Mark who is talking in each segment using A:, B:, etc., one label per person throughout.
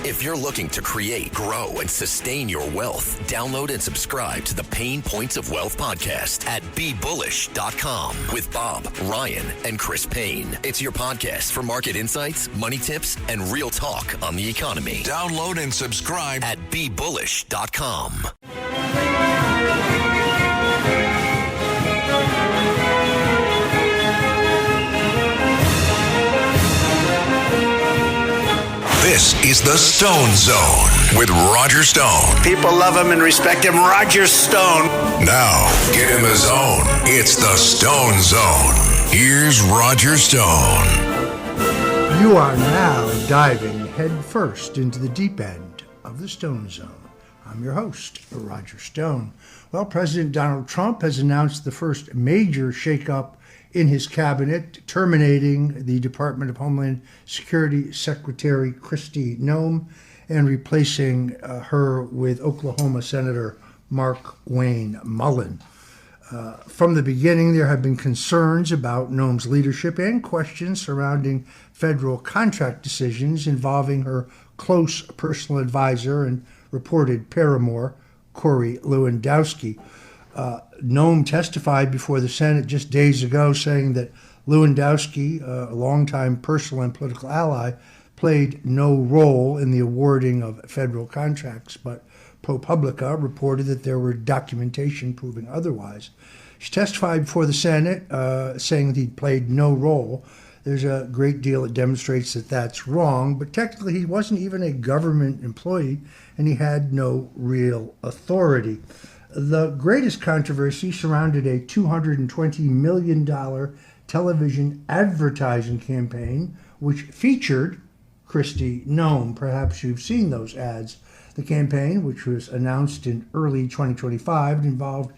A: If you're looking to create, grow, and sustain your wealth, download and subscribe to the Pain Points of Wealth podcast at BeBullish.com with Bob, Ryan, and Chris Payne. It's your podcast for market insights, money tips, and real talk on the economy.
B: Download and subscribe
A: at BeBullish.com.
B: This is the Stone Zone with Roger Stone.
C: People love him and respect him. Roger Stone.
B: Now, get in the zone. It's the Stone Zone. Here's Roger Stone.
D: You are now diving headfirst into the deep end of the Stone Zone. I'm your host, Roger Stone. Well, President Donald Trump has announced the first major shakeup in his cabinet, terminating the Department of Homeland Security Secretary Kristi Noem and replacing her with Oklahoma Senator Markwayne Mullin. From the beginning, there have been concerns about Noem's leadership and questions surrounding federal contract decisions involving her close personal advisor and reported paramour, Corey Lewandowski. Noem testified before the Senate just days ago saying that Lewandowski, a longtime personal and political ally, played no role in the awarding of federal contracts, but ProPublica reported that there were documentation proving otherwise. She testified before the Senate saying that he played no role. There's a great deal that demonstrates that that's wrong, but technically he wasn't even a government employee and he had no real authority. The greatest controversy surrounded a $220 million television advertising campaign which featured Kristi Noem. Perhaps you've seen those ads. The campaign, which was announced in early 2025, involved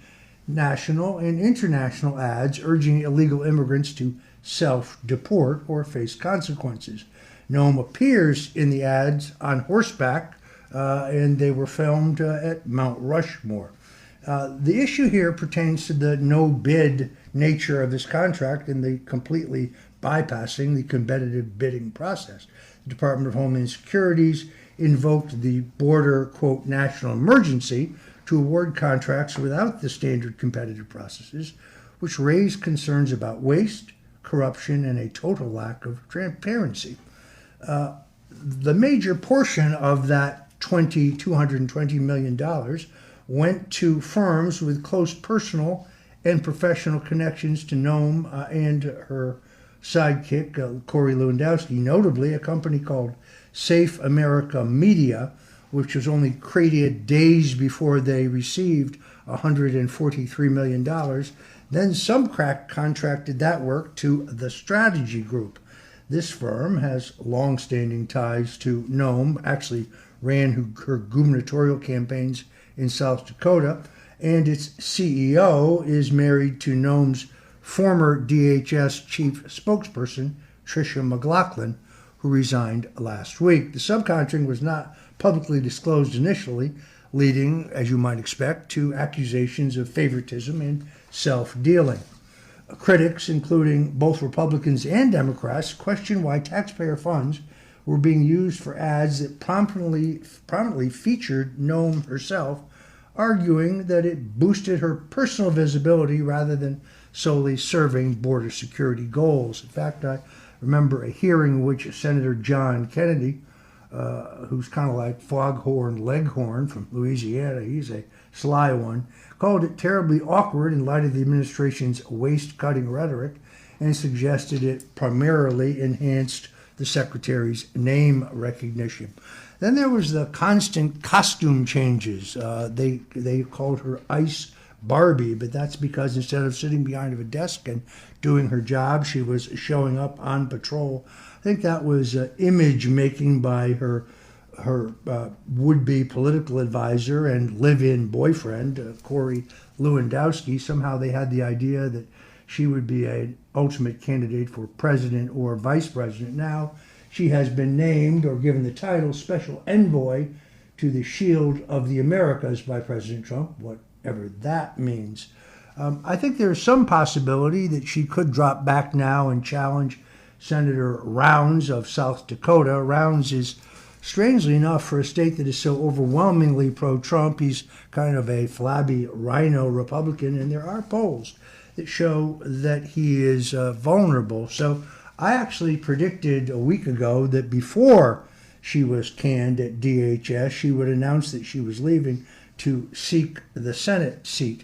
D: national and international ads urging illegal immigrants to self-deport or face consequences. Noem appears in the ads on horseback, and they were filmed at Mount Rushmore. The issue here pertains to the no-bid nature of this contract and the completely bypassing the competitive bidding process. The Department of Homeland Security invoked the border, quote, national emergency to award contracts without the standard competitive processes, which raised concerns about waste, corruption, and a total lack of transparency. The major portion of that $220 million went to firms with close personal and professional connections to Noem and her sidekick, Corey Lewandowski, notably a company called Safe America Media, which was only created days before they received $143 million. Then Subcrack contracted that work to the Strategy Group. This firm has long-standing ties to Noem, actually ran her gubernatorial campaigns in South Dakota, and its CEO is married to Noem's former DHS chief spokesperson, Tricia McLaughlin, who resigned last week. The subcontracting was not publicly disclosed initially, leading, as you might expect, to accusations of favoritism and self-dealing. Critics, including both Republicans and Democrats, question why taxpayer funds were being used for ads that prominently featured Noem herself, arguing that it boosted her personal visibility rather than solely serving border security goals. In fact, I remember a hearing in which Senator John Kennedy, who's kind of like Foghorn Leghorn from Louisiana, he's a sly one, called it terribly awkward in light of the administration's waist-cutting rhetoric and suggested it primarily enhanced the secretary's name recognition. Then there was the constant costume changes. They called her Ice Barbie, but that's because instead of sitting behind a desk and doing her job, she was showing up on patrol. I think that was image making by her would-be political advisor and live-in boyfriend, Corey Lewandowski. Somehow they had the idea that she would be an ultimate candidate for president or vice president. Now she has been named or given the title Special Envoy to the Shield of the Americas by President Trump, whatever that means. I think there's some possibility that she could drop back now and challenge Senator Rounds of South Dakota. Rounds is strangely enough, for a state that is so overwhelmingly pro-Trump, he's kind of a flabby rhino Republican, and there are polls that show that he is vulnerable. So I actually predicted a week ago that before she was canned at DHS, she would announce that she was leaving to seek the Senate seat.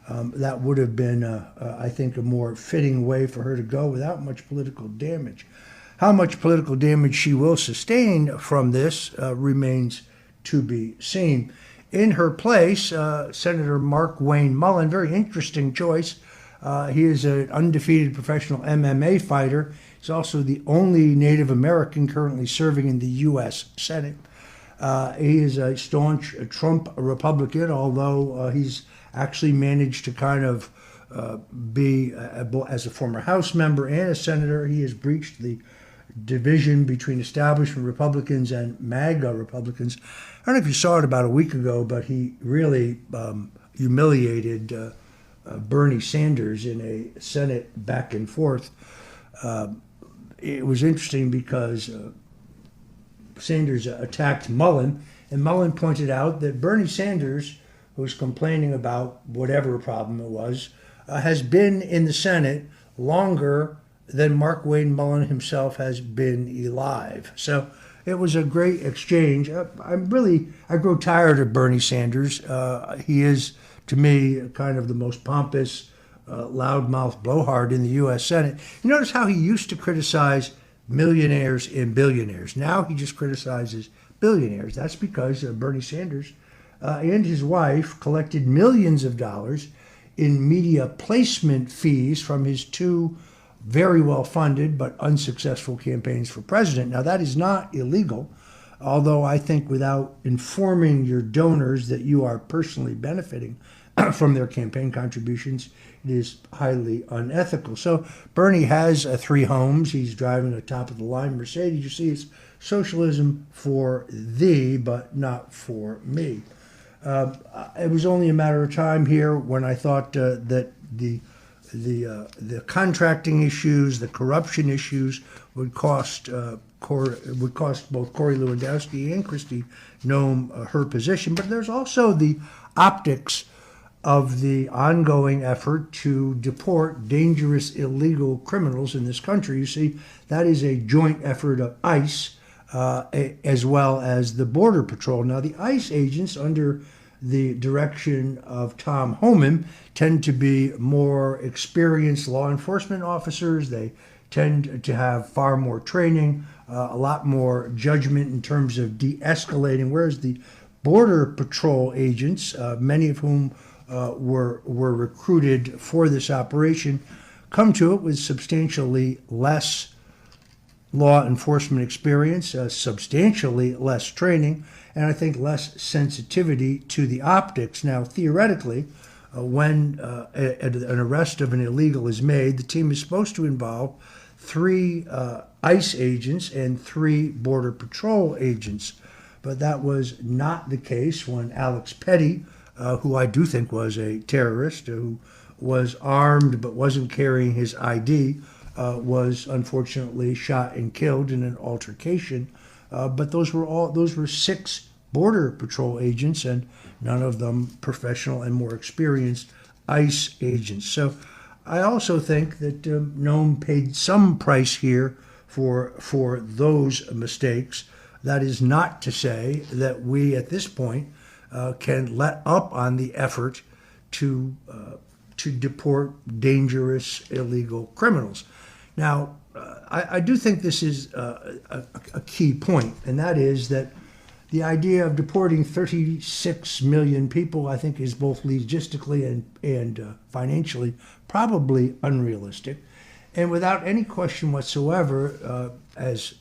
D: That would have been, I think, a more fitting way for her to go without much political damage. How much political damage she will sustain from this remains to be seen. In her place, Senator Markwayne Mullin, very interesting choice. He is an undefeated professional MMA fighter. He's also the only Native American currently serving in the U.S. Senate. He is a staunch Trump Republican, although he's actually managed to kind of be, as a former House member and a senator, he has breached the division between establishment Republicans and MAGA Republicans. I don't know if you saw it about a week ago, but he really humiliated Bernie Sanders in a Senate back and forth. It was interesting because Sanders attacked Mullin, and Mullin pointed out that Bernie Sanders, who's complaining about whatever problem it was, has been in the Senate longer than Markwayne Mullin himself has been alive. So it was a great exchange. I grow tired of Bernie Sanders. He is, to me, kind of the most pompous, loudmouth blowhard in the U.S. Senate. You notice how he used to criticize millionaires and billionaires. Now he just criticizes billionaires. That's because Bernie Sanders and his wife collected millions of dollars in media placement fees from his two very well-funded but unsuccessful campaigns for president. Now, that is not illegal, although I think without informing your donors that you are personally benefiting from their campaign contributions, it is highly unethical. So Bernie has 3 homes. He's driving a top-of-the-line Mercedes. You see, it's socialism for thee, but not for me. It was only a matter of time here when I thought that the contracting issues, the corruption issues would cost both Corey Lewandowski and Kristi Noem her position. But there's also the optics of the ongoing effort to deport dangerous illegal criminals in this country. You see, that is a joint effort of ICE as well as the Border Patrol. Now, the ICE agents under the direction of Tom Homan tend to be more experienced law enforcement officers. They tend to have far more training, a lot more judgment in terms of de-escalating, whereas the Border Patrol agents, many of whom were recruited for this operation, come to it with substantially less law enforcement experience, substantially less training, and I think less sensitivity to the optics. Now, theoretically, when an arrest of an illegal is made, the team is supposed to involve 3 ICE agents and 3 Border Patrol agents. But that was not the case when Alex Petty, who I do think was a terrorist, who was armed but wasn't carrying his ID, was unfortunately shot and killed in an altercation. But those were 6 Border Patrol agents, and none of them professional and more experienced ICE agents. So I also think that Noem paid some price here for those mistakes. That is not to say that we at this point can let up on the effort to deport dangerous illegal criminals. Now, I do think this is a key point, and that is that the idea of deporting 36 million people, I think, is both logistically and financially probably unrealistic. And without any question whatsoever, as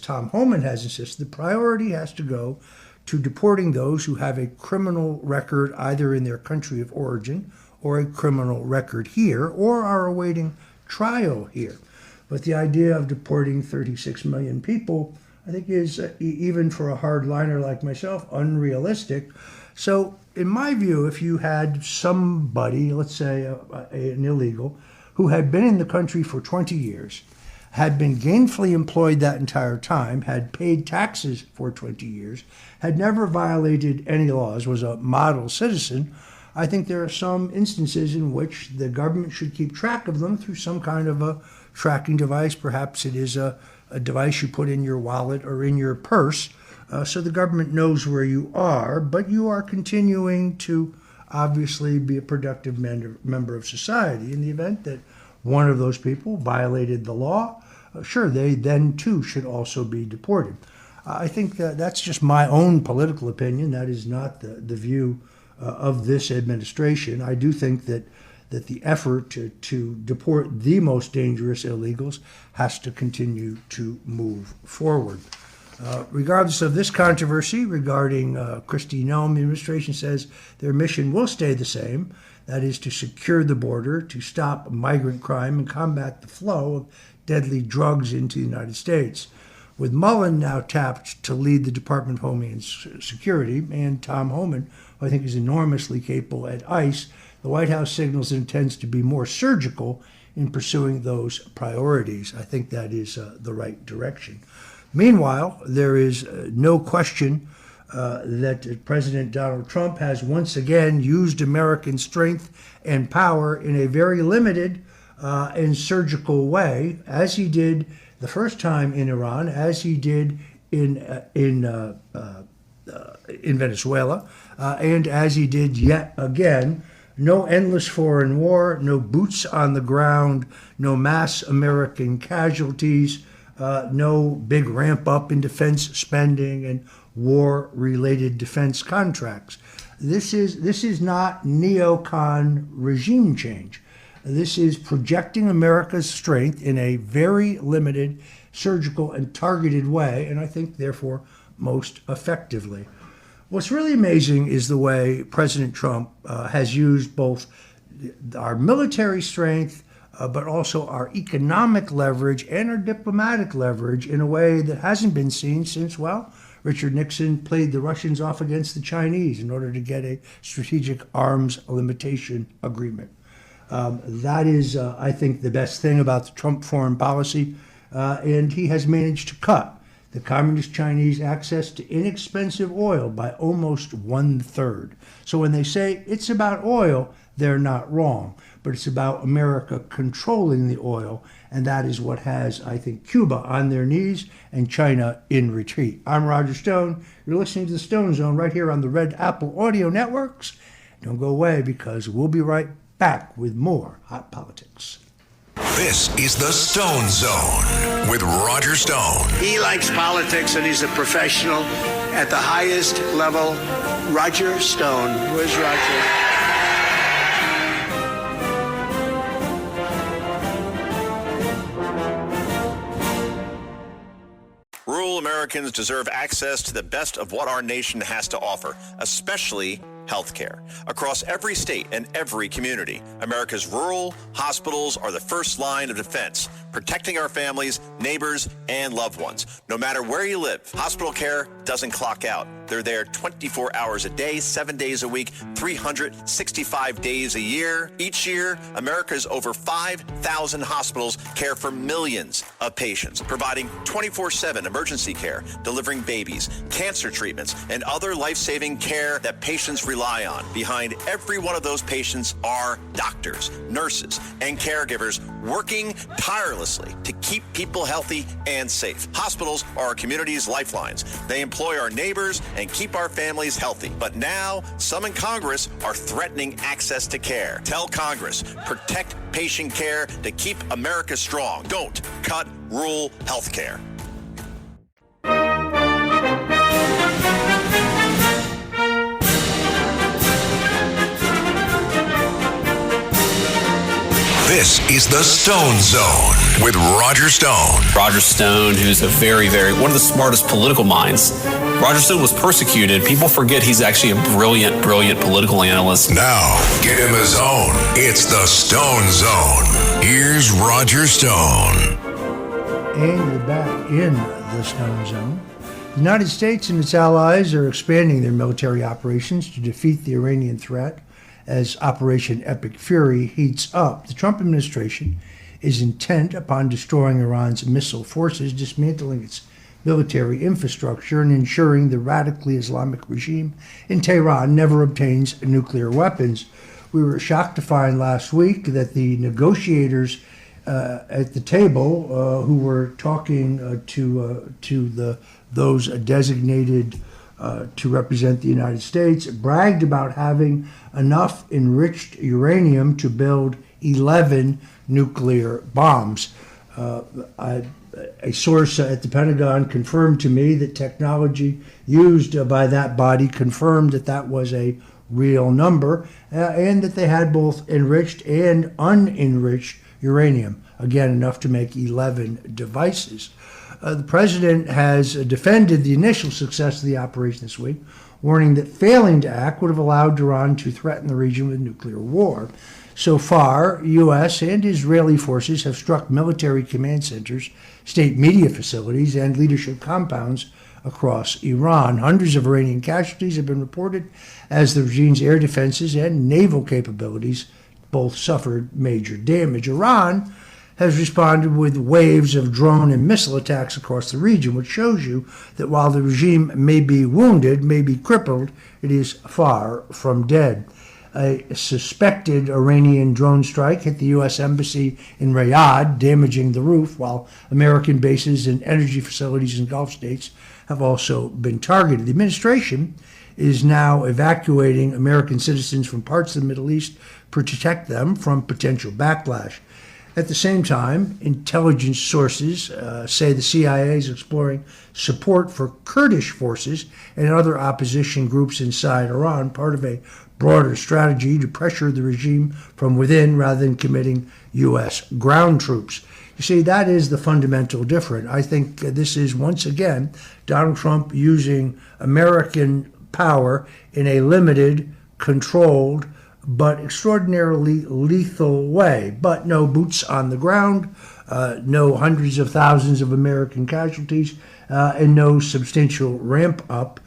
D: Tom Homan has insisted, the priority has to go to deporting those who have a criminal record either in their country of origin or a criminal record here or are awaiting trial here. But the idea of deporting 36 million people, I think, is, even for a hardliner like myself, unrealistic. So in my view, if you had somebody, let's say an illegal, who had been in the country for 20 years, had been gainfully employed that entire time, had paid taxes for 20 years, had never violated any laws, was a model citizen, I think there are some instances in which the government should keep track of them through some kind of a tracking device. Perhaps it is a device you put in your wallet or in your purse, so the government knows where you are, but you are continuing to obviously be a productive member of society. In the event that one of those people violated the law, sure, they then too should also be deported. I think that's just my own political opinion. That is not the view of this administration. I do think that the effort to deport the most dangerous illegals has to continue to move forward. Regardless of this controversy regarding Kristi Noem, the administration says their mission will stay the same. That is to secure the border, to stop migrant crime, and combat the flow of deadly drugs into the United States. With Mullin now tapped to lead the Department of Homeland Security, and Tom Homan, who I think is enormously capable at ICE, the White House signals it intends to be more surgical in pursuing those priorities. I think that is the right direction. Meanwhile, there is no question that President Donald Trump has once again used American strength and power in a very limited and surgical way, as he did the first time in Iran, as he did in Venezuela, and as he did yet again. No endless foreign war, no boots on the ground, no mass American casualties, no big ramp up in defense spending and war-related defense contracts. This is not neocon regime change. This is projecting America's strength in a very limited, surgical, and targeted way, and I think, therefore, most effectively. What's really amazing is the way President Trump has used both our military strength, but also our economic leverage and our diplomatic leverage in a way that hasn't been seen since, well, Richard Nixon played the Russians off against the Chinese in order to get a strategic arms limitation agreement. That is, I think, the best thing about the Trump foreign policy, and he has managed to cut the Communist Chinese access to inexpensive oil by almost 1/3. So when they say it's about oil, they're not wrong, but it's about America controlling the oil, and that is what has, I think, Cuba on their knees and China in retreat. I'm Roger Stone. You're listening to the Stone Zone right here on the Red Apple Audio Networks. Don't go away, because we'll be right back with more Hot Politics.
B: This is the Stone Zone with Roger Stone.
C: He likes politics and he's a professional at the highest level. Roger Stone. Where's Roger?
E: Rural Americans deserve access to the best of what our nation has to offer, especially healthcare. Across every state and every community, America's rural hospitals are the first line of defense, protecting our families, neighbors, and loved ones. No matter where you live, hospital care doesn't clock out. They're there 24 hours a day, 7 days a week, 365 days a year. Each year, America's over 5,000 hospitals care for millions of patients, providing 24/7 emergency care, delivering babies, cancer treatments, and other life-saving care that patients rely on. Behind every one of those patients are doctors, nurses, and caregivers working tirelessly to keep people healthy and safe. Hospitals are our community's lifelines. They employ our neighbors and keep our families healthy. But now, some in Congress are threatening access to care. Tell Congress, protect patient care to keep America strong. Don't cut rural health care.
B: This is the Stone Zone with Roger Stone.
F: Roger Stone, who's a one of the smartest political minds. Roger Stone was persecuted. People forget he's actually a brilliant political analyst.
B: Now, get in the zone. It's the Stone Zone. Here's Roger Stone.
D: And you're back in the Stone Zone. The United States and its allies are expanding their military operations to defeat the Iranian threat as Operation Epic Fury heats up. The Trump administration is intent upon destroying Iran's missile forces, dismantling its military infrastructure, and ensuring the radically Islamic regime in Tehran never obtains nuclear weapons. We were shocked to find last week that the negotiators at the table, who were talking to those designated to represent the United States, bragged about having enough enriched uranium to build 11 nuclear bombs. A source at the Pentagon confirmed to me that technology used by that body confirmed that that was a real number, and that they had both enriched and unenriched uranium, again enough to make 11 devices. The president has defended the initial success of the operation this week, warning that failing to act would have allowed Iran to threaten the region with nuclear war. So far, U.S. and Israeli forces have struck military command centers, state media facilities, and leadership compounds across Iran. Hundreds of Iranian casualties have been reported as the regime's air defenses and naval capabilities both suffered major damage. Iran has responded with waves of drone and missile attacks across the region, which shows you that while the regime may be wounded, may be crippled, it is far from dead. A suspected Iranian drone strike hit the U.S. Embassy in Riyadh, damaging the roof, while American bases and energy facilities in Gulf states have also been targeted. The administration is now evacuating American citizens from parts of the Middle East to protect them from potential backlash. At the same time, intelligence sources say the CIA is exploring support for Kurdish forces and other opposition groups inside Iran, part of a broader strategy to pressure the regime from within rather than committing U.S. ground troops. You see, that is the fundamental difference. I think this is, once again, Donald Trump using American power in a limited, controlled, but extraordinarily lethal way. But no boots on the ground, no hundreds of thousands of American casualties, and no substantial ramp up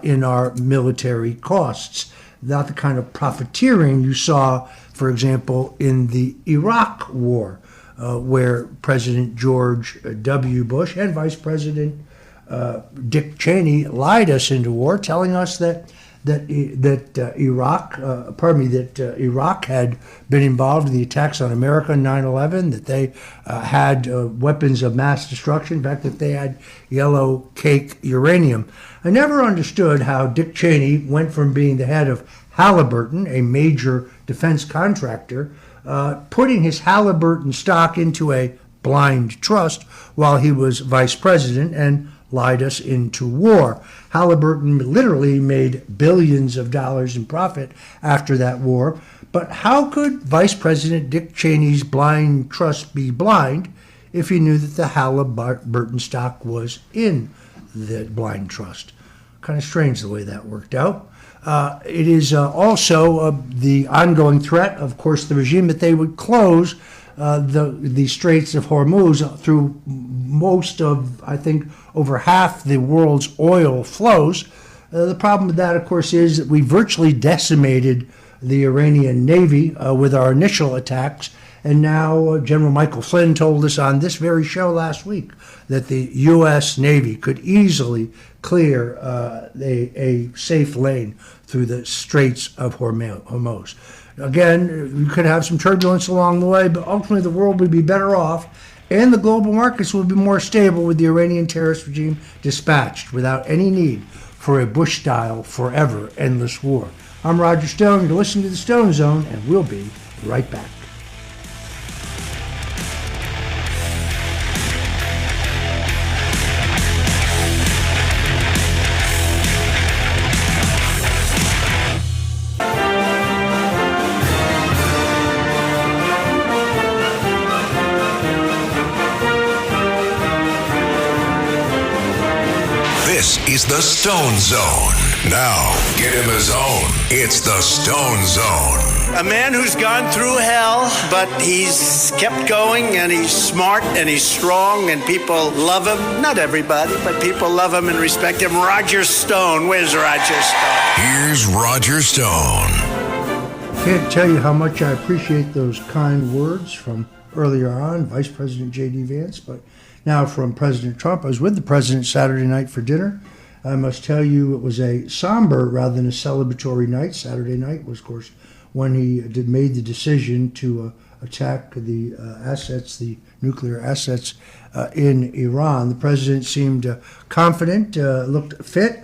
D: in our military costs. Not the kind of profiteering you saw, for example, in the Iraq War, where President George W. Bush and Vice President Dick Cheney lied us into war, telling us that Iraq had been involved in the attacks on America on 9/11, that they had weapons of mass destruction, in fact, that they had yellow cake uranium. I never understood how Dick Cheney went from being the head of Halliburton, a major defense contractor, putting his Halliburton stock into a blind trust while he was vice president and lied us into war. Halliburton literally made billions of dollars in profit after that war. But how could Vice President Dick Cheney's blind trust be blind if he knew that the Halliburton stock was in the blind trust? Kind of strange the way that worked out. It is also the ongoing threat, of course, the regime that they would close the Straits of Hormuz through most of, I think, over half the world's oil flows. The problem with that, of course, is that we virtually decimated the Iranian Navy with our initial attacks. And now General Michael Flynn told us on this very show last week that the U.S. Navy could easily clear a safe lane through the Straits of Hormuz. Again, we could have some turbulence along the way, but ultimately the world would be better off and the global markets would be more stable with the Iranian terrorist regime dispatched without any need for a Bush-style, forever, endless war. I'm Roger Stone. You're listening to The Stone Zone, and we'll be right back.
B: This is the Stone Zone. Now, get in the zone. It's the Stone Zone.
C: A man who's gone through hell, but he's kept going, and he's smart, and he's strong, and people love him. Not everybody, but people love him and respect him. Roger Stone. Where's Roger Stone?
B: Here's Roger Stone.
D: Can't tell you how much I appreciate those kind words from earlier on, Vice President J.D. Vance, but now from President Trump. I was with the president Saturday night for dinner. I must tell you it was a somber rather than a celebratory night. Saturday night was, of course, when he made the decision to attack the nuclear assets in Iran. The president seemed confident, looked fit.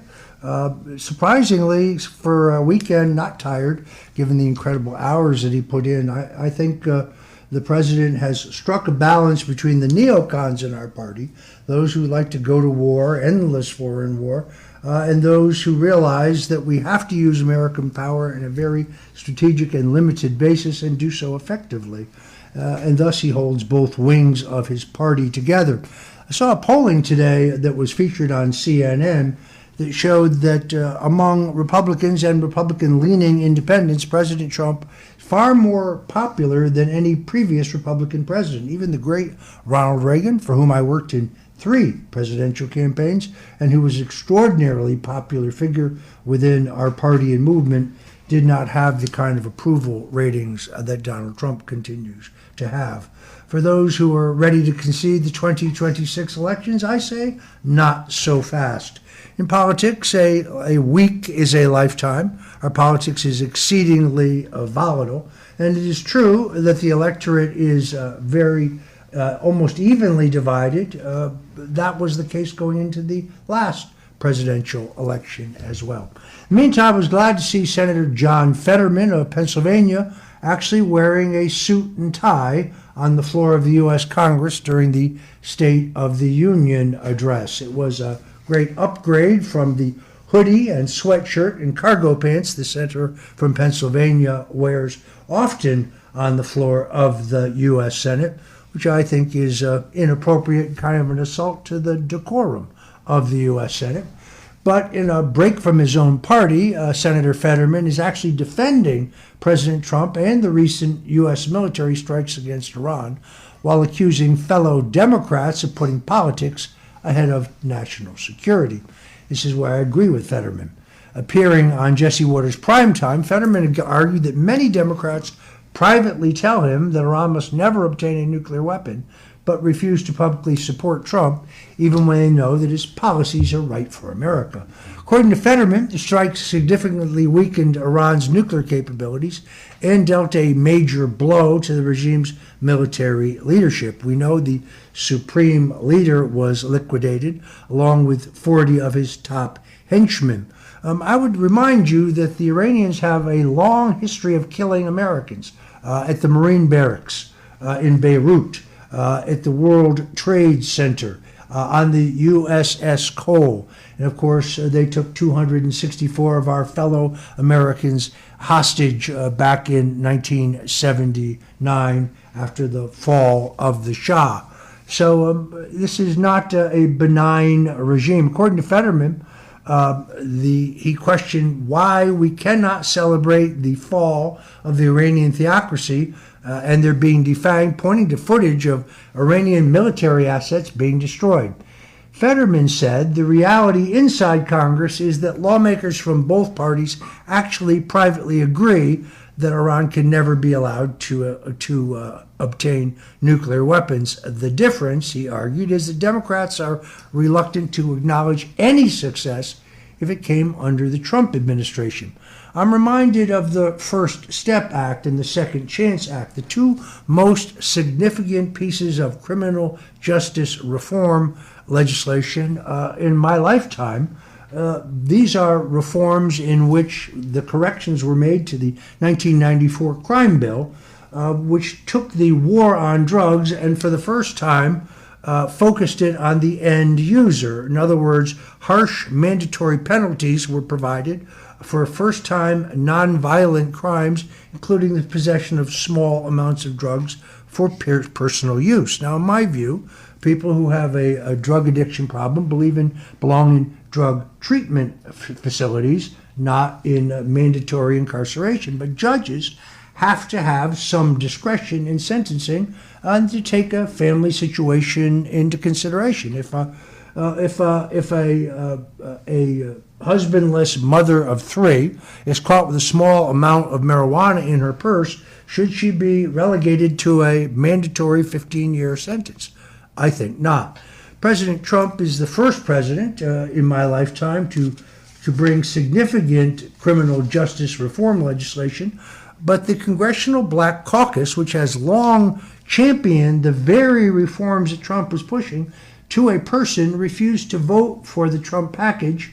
D: Surprisingly, for a weekend, not tired, given the incredible hours that he put in. I think the president has struck a balance between the neocons in our party, those who like to go to war, endless foreign war, and those who realize that we have to use American power in a very strategic and limited basis and do so effectively. And thus he holds both wings of his party together. I saw a polling today that was featured on CNN that showed that among Republicans and Republican-leaning independents, President Trump is far more popular than any previous Republican president. Even the great Ronald Reagan, for whom I worked in 3 presidential campaigns, and who was an extraordinarily popular figure within our party and movement, did not have the kind of approval ratings that Donald Trump continues to have. For those who are ready to concede the 2026 elections, I say, not so fast. In politics, a week is a lifetime. Our politics is exceedingly volatile, and it is true that the electorate is very almost evenly divided. That was the case going into the last presidential election as well. In the meantime, I was glad to see Senator John Fetterman of Pennsylvania actually wearing a suit and tie on the floor of the U.S. Congress during the State of the Union address. It was a great upgrade from the hoodie and sweatshirt and cargo pants the senator from Pennsylvania wears often on the floor of the U.S. Senate, which I think is inappropriate, kind of an assault to the decorum of the U.S. Senate. But in a break from his own party, Senator Fetterman is actually defending President Trump and the recent U.S. military strikes against Iran, while accusing fellow Democrats of putting politics ahead of national security. This is where I agree with Fetterman. Appearing on Jesse Watters' Primetime, Fetterman argued that many Democrats privately tell him that Iran must never obtain a nuclear weapon, but refuse to publicly support Trump, even when they know that his policies are right for America. According to Fetterman, the strikes significantly weakened Iran's nuclear capabilities and dealt a major blow to the regime's military leadership. We know the supreme leader was liquidated, along with 40 of his top henchmen. I would remind you that the Iranians have a long history of killing Americans at the Marine barracks in Beirut, at the World Trade Center, on the USS Cole. And of course, they took 264 of our fellow Americans hostage back in 1979 after the fall of the Shah. So this is not a benign regime. According to Fetterman, he questioned why we cannot celebrate the fall of the Iranian theocracy and they're being defanged, pointing to footage of Iranian military assets being destroyed. Fetterman said the reality inside Congress is that lawmakers from both parties actually privately agree that Iran can never be allowed to obtain nuclear weapons. The difference, he argued, is that Democrats are reluctant to acknowledge any success if it came under the Trump administration. I'm reminded of the First Step Act and the Second Chance Act, the two most significant pieces of criminal justice reform legislation in my lifetime. These are reforms in which the corrections were made to the 1994 crime bill, which took the war on drugs and for the first time focused it on the end user. In other words, harsh mandatory penalties were provided for first-time nonviolent crimes, including the possession of small amounts of drugs for personal use. Now, in my view, people who have a drug addiction problem belong in drug treatment facilities, not in mandatory incarceration. But judges have to have some discretion in sentencing and to take a family situation into consideration. If a husbandless mother of 3 is caught with a small amount of marijuana in her purse, should she be relegated to a mandatory 15-year sentence? I think not. President Trump is the first president in my lifetime to bring significant criminal justice reform legislation, but the Congressional Black Caucus, which has long championed the very reforms that Trump was pushing, to a person refused to vote for the Trump package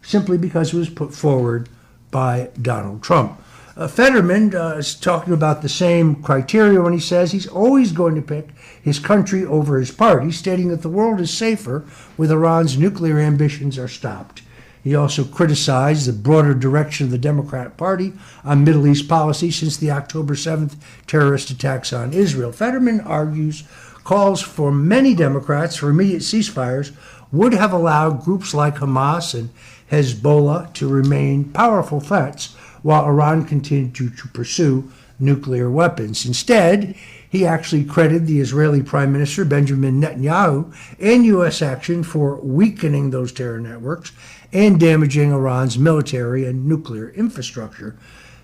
D: simply because it was put forward by Donald Trump. Fetterman is talking about the same criteria when he says he's always going to pick his country over his party, stating that the world is safer with Iran's nuclear ambitions are stopped. He also criticized the broader direction of the Democrat Party on Middle East policy since the October 7th terrorist attacks on Israel. Fetterman argues calls for many Democrats for immediate ceasefires would have allowed groups like Hamas and Hezbollah to remain powerful threats while Iran continued to pursue nuclear weapons. Instead, he actually credited the Israeli Prime Minister Benjamin Netanyahu and U.S. action for weakening those terror networks and damaging Iran's military and nuclear infrastructure.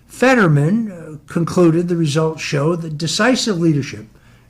D: Fetterman concluded the results show that decisive leadership,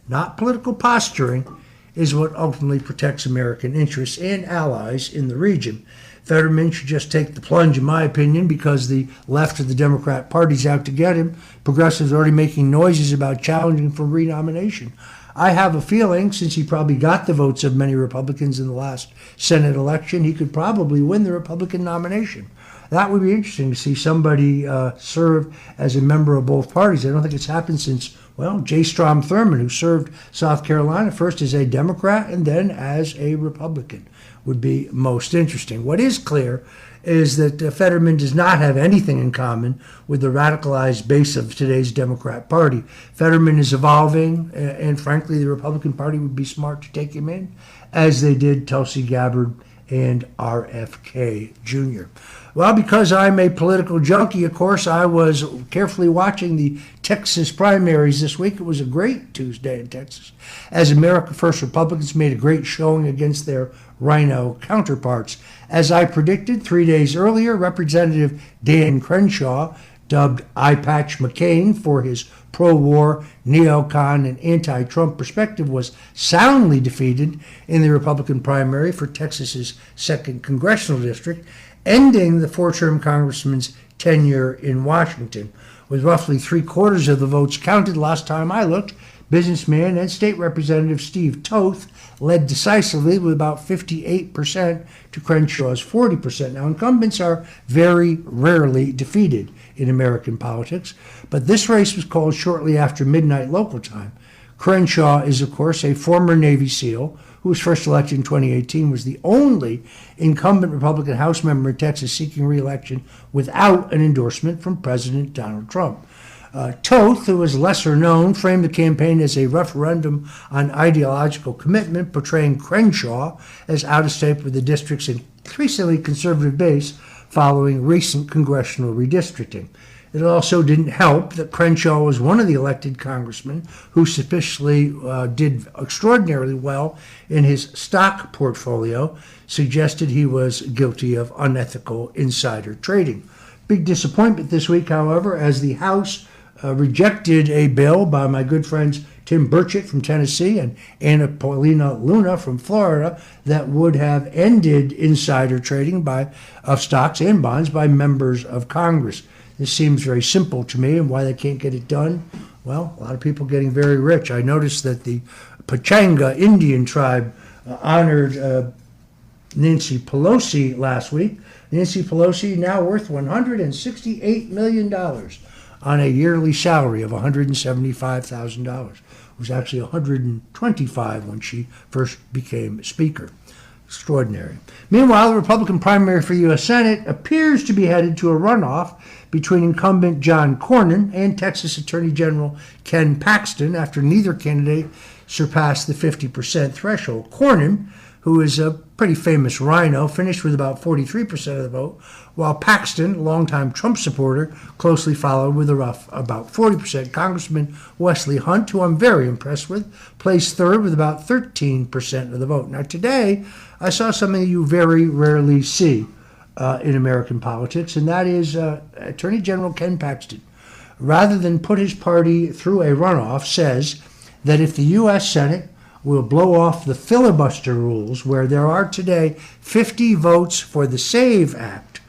D: not political posturing, is what ultimately protects American interests and allies in the region. Fetterman should just take the plunge, in my opinion, because the left of the Democrat Party's out to get him. Progressives are already making noises about challenging for renomination. I have a feeling, since he probably got the votes of many Republicans in the last Senate election, he could probably win the Republican nomination. That would be interesting to see somebody serve as a member of both parties. I don't think it's happened since, J. Strom Thurmond, who served South Carolina first as a Democrat and then as a Republican, would be most interesting. What is clear is that Fetterman does not have anything in common with the radicalized base of today's Democrat Party. Fetterman is evolving, and frankly, the Republican Party would be smart to take him in, as they did Tulsi Gabbard and RFK Jr. Well, because I'm a political junkie, of course, I was carefully watching the Texas primaries this week. It was a great Tuesday in Texas, as America First Republicans made a great showing against their rhino counterparts. As I predicted 3 days earlier, Representative Dan Crenshaw, dubbed Eye Patch McCain for his pro-war, neocon, and anti-Trump perspective, was soundly defeated in the Republican primary for Texas's 2nd congressional district, ending the 4-term congressman's tenure in Washington. With roughly 3/4 of the votes counted last time I looked, businessman and state representative Steve Toth led decisively with about 58% to Crenshaw's 40%. Now, incumbents are very rarely defeated in American politics, but this race was called shortly after midnight local time. Crenshaw is, of course, a former Navy SEAL who was first elected in 2018, was the only incumbent Republican House member in Texas seeking re-election without an endorsement from President Donald Trump. Toth, who is lesser known, framed the campaign as a referendum on ideological commitment, portraying Crenshaw as out of step with the district's increasingly conservative base following recent congressional redistricting. It also didn't help that Crenshaw was one of the elected congressmen who suspiciously did extraordinarily well in his stock portfolio, suggested he was guilty of unethical insider trading. Big disappointment this week, however, as the House rejected a bill by my good friends Tim Burchett from Tennessee and Anna Paulina Luna from Florida that would have ended insider trading of stocks and bonds by members of Congress. This seems very simple to me, and why they can't get it done? Well, a lot of people getting very rich. I noticed that the Pachanga Indian tribe honored Nancy Pelosi last week. Nancy Pelosi now worth $168 million on a yearly salary of $175,000. It was actually $125,000 when she first became Speaker. Extraordinary. Meanwhile, the Republican primary for the U.S. Senate appears to be headed to a runoff between incumbent John Cornyn and Texas Attorney General Ken Paxton after neither candidate surpassed the 50% threshold. Cornyn, who is a pretty famous rhino, finished with about 43% of the vote, while Paxton, a longtime Trump supporter, closely followed with about 40%. Congressman Wesley Hunt, who I'm very impressed with, placed third with about 13% of the vote. Now today, I saw something you very rarely see. in American politics, and that is Attorney General Ken Paxton, rather than put his party through a runoff, says that if the U.S. Senate will blow off the filibuster rules, where there are today 50 votes for the SAVE Act,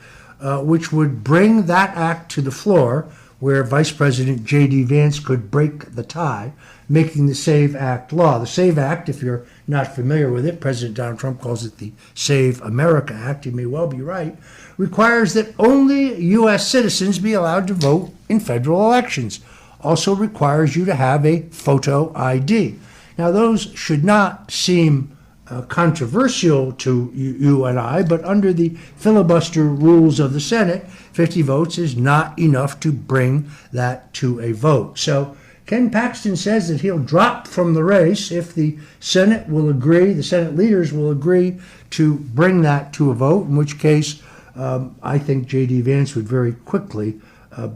D: which would bring that act to the floor, where Vice President J.D. Vance could break the tie, making the SAVE Act law. The SAVE Act, if you're not familiar with it, President Donald Trump calls it the Save America Act, he may well be right, requires that only U.S. citizens be allowed to vote in federal elections. Also requires you to have a photo ID. Now, those should not seem controversial to you and I, but under the filibuster rules of the Senate, 50 votes is not enough to bring that to a vote. So Ken Paxton says that he'll drop from the race if the Senate will agree, the Senate leaders will agree to bring that to a vote, in which case I think J.D. Vance would very quickly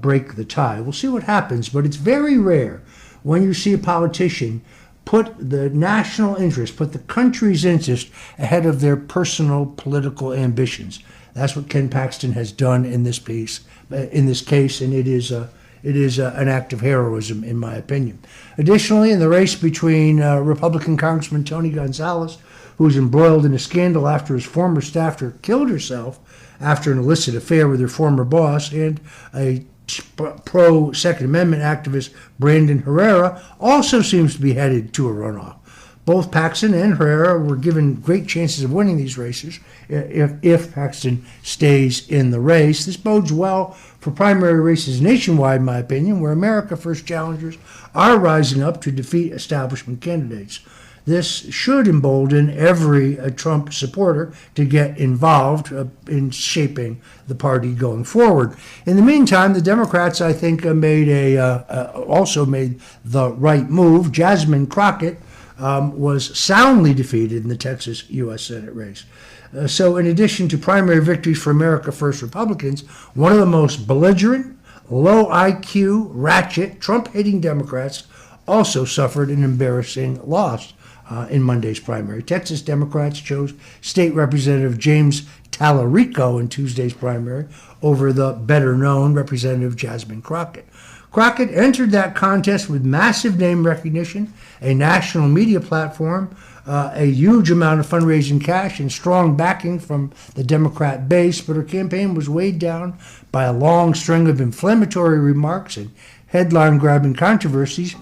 D: break the tie. We'll see what happens, but it's very rare when you see a politician put the national interest, put the country's interest ahead of their personal political ambitions. That's what Ken Paxton has done in this case, and it is an act of heroism, in my opinion. Additionally, in the race between Republican Congressman Tony Gonzalez, who's embroiled in a scandal after his former staffer killed herself after an illicit affair with her former boss, and a pro-Second Amendment activist Brandon Herrera, also seems to be headed to a runoff. Both Paxton and Herrera were given great chances of winning these races if Paxton stays in the race. This bodes well for primary races nationwide, in my opinion, where America First challengers are rising up to defeat establishment candidates. This should embolden every Trump supporter to get involved in shaping the party going forward. In the meantime, the Democrats, I think, also made the right move. Jasmine Crockett was soundly defeated in the Texas U.S. Senate race. So in addition to primary victories for America First Republicans, one of the most belligerent, low IQ, ratchet, Trump-hating Democrats also suffered an embarrassing loss in Monday's primary. Texas Democrats chose State Representative James Tallarico in Tuesday's primary over the better-known Representative Jasmine Crockett. Crockett entered that contest with massive name recognition, a national media platform, a huge amount of fundraising cash, and strong backing from the Democrat base, but her campaign was weighed down by a long string of inflammatory remarks and headline-grabbing controversies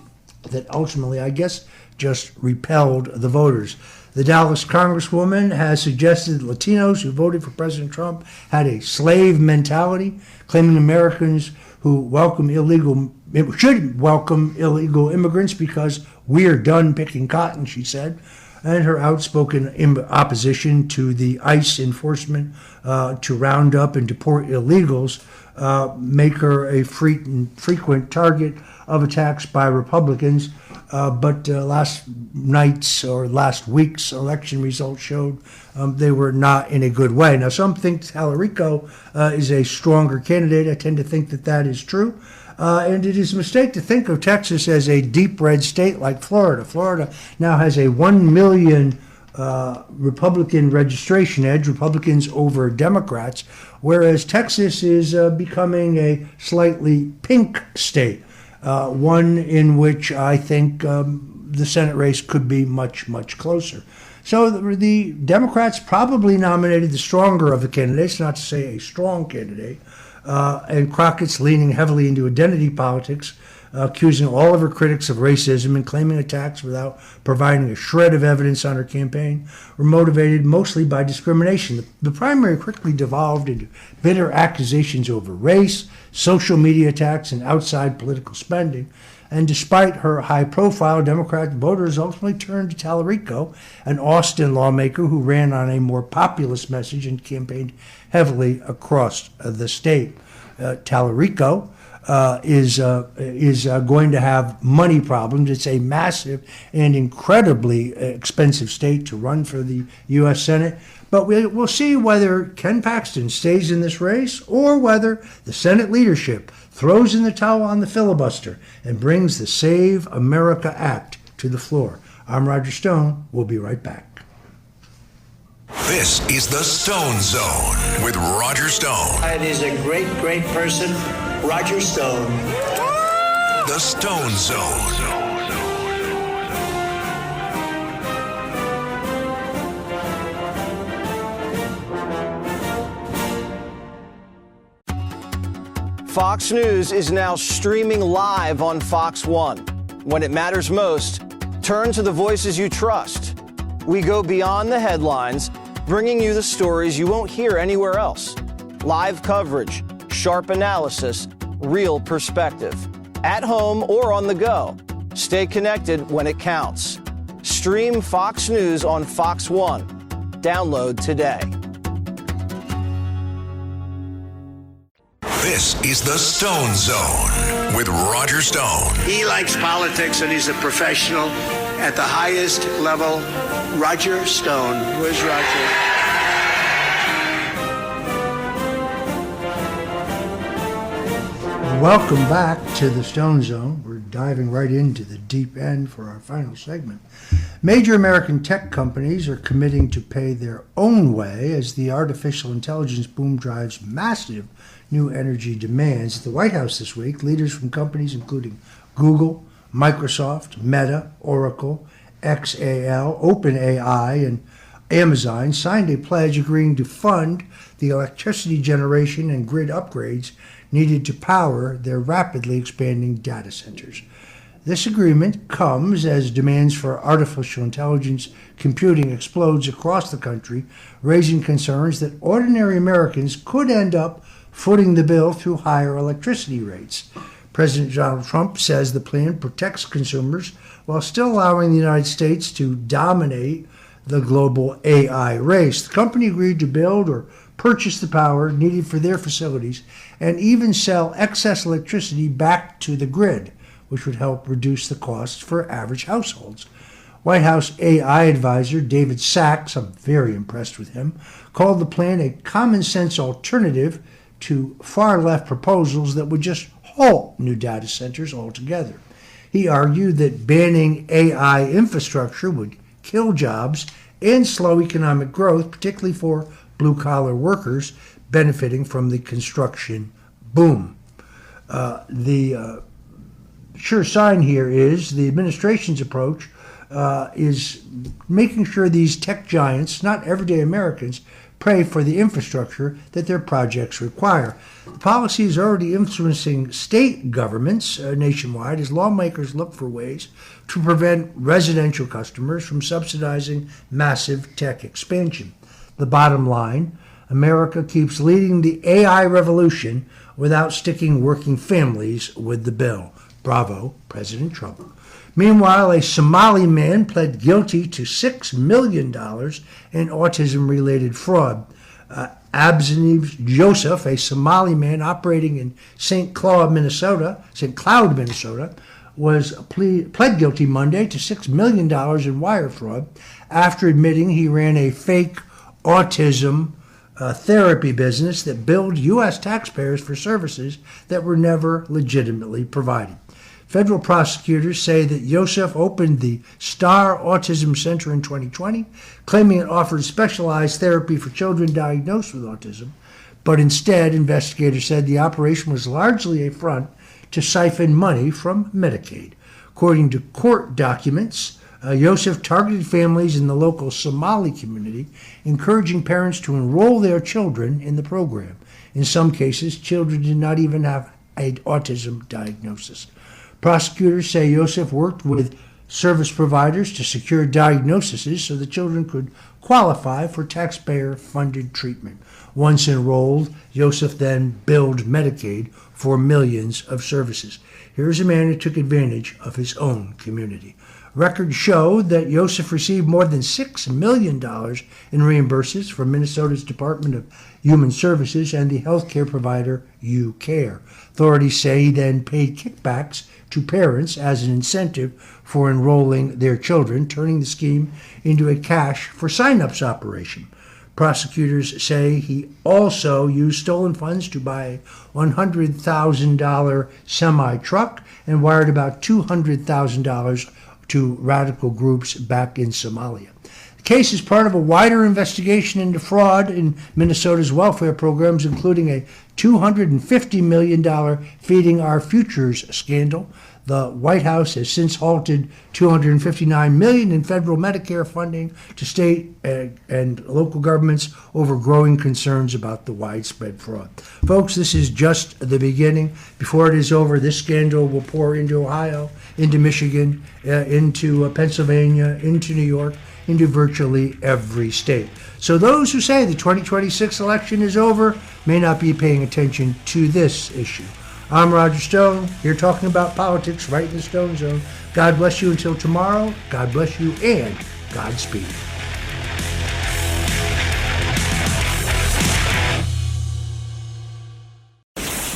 D: that ultimately, I guess, just repelled the voters. The Dallas Congresswoman has suggested Latinos who voted for President Trump had a slave mentality, claiming Americans who should welcome illegal immigrants because we're done picking cotton, she said. And her outspoken opposition to the ICE enforcement to round up and deport illegals make her a frequent target of attacks by Republicans. But last week's election results showed they were not in a good way. Now, some think Tallarico is a stronger candidate. I tend to think that is true. And it is a mistake to think of Texas as a deep red state like Florida. Florida now has a 1 million Republican registration edge, Republicans over Democrats, whereas Texas is becoming a slightly pink state. One in which I think the Senate race could be much, much closer. So the Democrats probably nominated the stronger of the candidates, not to say a strong candidate, and Crockett's leaning heavily into identity politics, accusing all of her critics of racism and claiming attacks without providing a shred of evidence on her campaign were motivated mostly by discrimination. The primary quickly devolved into bitter accusations over race, social media attacks, and outside political spending. And despite her high profile, Democrat voters ultimately turned to Tallarico, an Austin lawmaker who ran on a more populist message and campaigned heavily across the state. Tallarico is going to have money problems. It's a massive and incredibly expensive state to run for the U.S. Senate. But we'll see whether Ken Paxton stays in this race or whether the Senate leadership throws in the towel on the filibuster and brings the Save America Act to the floor. I'm Roger Stone. We'll be right back.
B: This is the Stone Zone with Roger Stone.
C: It is a great, great person, Roger Stone.
B: The Stone Zone.
G: Fox News is now streaming live on Fox One. When it matters most, turn to the voices you trust. We go beyond the headlines, bringing you the stories you won't hear anywhere else. Live coverage, sharp analysis, real perspective. At home or on the go. Stay connected when it counts. Stream Fox News on Fox One. Download today.
B: This is the Stone Zone with Roger Stone.
C: He likes politics and he's a professional at the highest level. Roger Stone. Where's Roger?
D: Welcome back to the Stone Zone. We're diving right into the deep end for our final segment. Major American tech companies are committing to pay their own way as the artificial intelligence boom drives massive new energy demands. At the White House this week, leaders from companies including Google, Microsoft, Meta, Oracle, XAL, OpenAI, and Amazon signed a pledge agreeing to fund the electricity generation and grid upgrades needed to power their rapidly expanding data centers. This agreement comes as demands for artificial intelligence computing explodes across the country, raising concerns that ordinary Americans could end up footing the bill through higher electricity rates. President Donald Trump says the plan protects consumers while still allowing the United States to dominate the global AI race. The company agreed to build or purchase the power needed for their facilities and even sell excess electricity back to the grid, which would help reduce the costs for average households. White House AI advisor David Sachs, I'm very impressed with him, called the plan a common-sense alternative to far-left proposals that would just halt new data centers altogether. He argued that banning AI infrastructure would kill jobs and slow economic growth, particularly for blue-collar workers benefiting from the construction boom. The sure sign here is the administration's approach is making sure these tech giants, not everyday Americans, pay for the infrastructure that their projects require. The policy is already influencing state governments nationwide as lawmakers look for ways to prevent residential customers from subsidizing massive tech expansion. The bottom line, America keeps leading the AI revolution without sticking working families with the bill. Bravo, President Trump. Meanwhile, a Somali man pled guilty to $6 million in autism-related fraud. Abzaniv Joseph, a Somali man operating in St. Cloud, Minnesota, was pled guilty Monday to $6 million in wire fraud after admitting he ran a fake autism therapy business that billed U.S. taxpayers for services that were never legitimately provided. Federal prosecutors say that Yosef opened the Star Autism Center in 2020, claiming it offered specialized therapy for children diagnosed with autism, but instead, investigators said the operation was largely a front to siphon money from Medicaid. According to court documents, Yosef targeted families in the local Somali community, encouraging parents to enroll their children in the program. In some cases, children did not even have an autism diagnosis. Prosecutors say Yosef worked with service providers to secure diagnoses so the children could qualify for taxpayer-funded treatment. Once enrolled, Yosef then billed Medicaid for millions of services. Here's a man who took advantage of his own community. Records show that Yosef received more than $6 million in reimbursements from Minnesota's Department of Human Services and the healthcare provider UCare. Authorities say he then paid kickbacks to parents as an incentive for enrolling their children, turning the scheme into a cash for sign-ups operation. Prosecutors say he also used stolen funds to buy a $100,000 semi-truck and wired about $200,000 to radical groups back in Somalia. The case is part of a wider investigation into fraud in Minnesota's welfare programs, including a $250 million Feeding Our Futures scandal. The White House has since halted $259 million in federal Medicare funding to state and local governments over growing concerns about the widespread fraud. Folks, this is just the beginning. Before it is over, this scandal will pour into Ohio, into Michigan, into Pennsylvania, into New York, into virtually every state. So those who say the 2026 election is over may not be paying attention to this issue. I'm Roger Stone, here talking about politics right in the Stone Zone. God bless you until tomorrow. God bless you and Godspeed.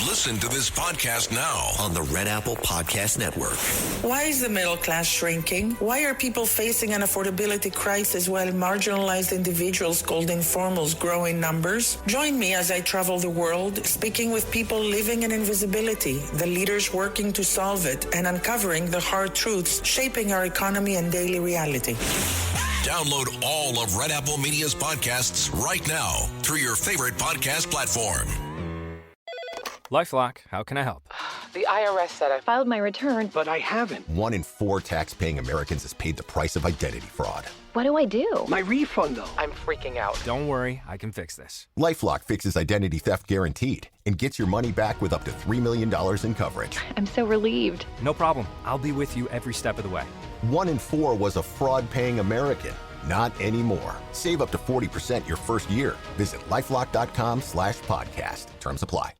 B: Listen to this podcast now
A: On the Red Apple Podcast Network.
H: Why is the middle class shrinking? Why are people facing an affordability crisis while marginalized individuals called informals grow in numbers? Join me as I travel the world, speaking with people living in invisibility, the leaders working to solve it, and uncovering the hard truths shaping our economy and daily reality.
B: Download all of Red Apple Media's podcasts right now through your favorite podcast platform.
I: LifeLock, how can I help?
J: The IRS said I filed my return,
I: But I haven't.
K: 1 in 4 tax-paying Americans has paid the price of identity fraud.
J: What do I do?
I: My refund, though.
J: I'm freaking out.
I: Don't worry, I can fix this.
K: LifeLock fixes identity theft guaranteed and gets your money back with up to $3 million in coverage.
J: I'm so relieved.
I: No problem. I'll be with you every step of the way.
K: 1 in 4 was a fraud-paying American. Not anymore. Save up to 40% your first year. Visit LifeLock.com/podcast. Terms apply.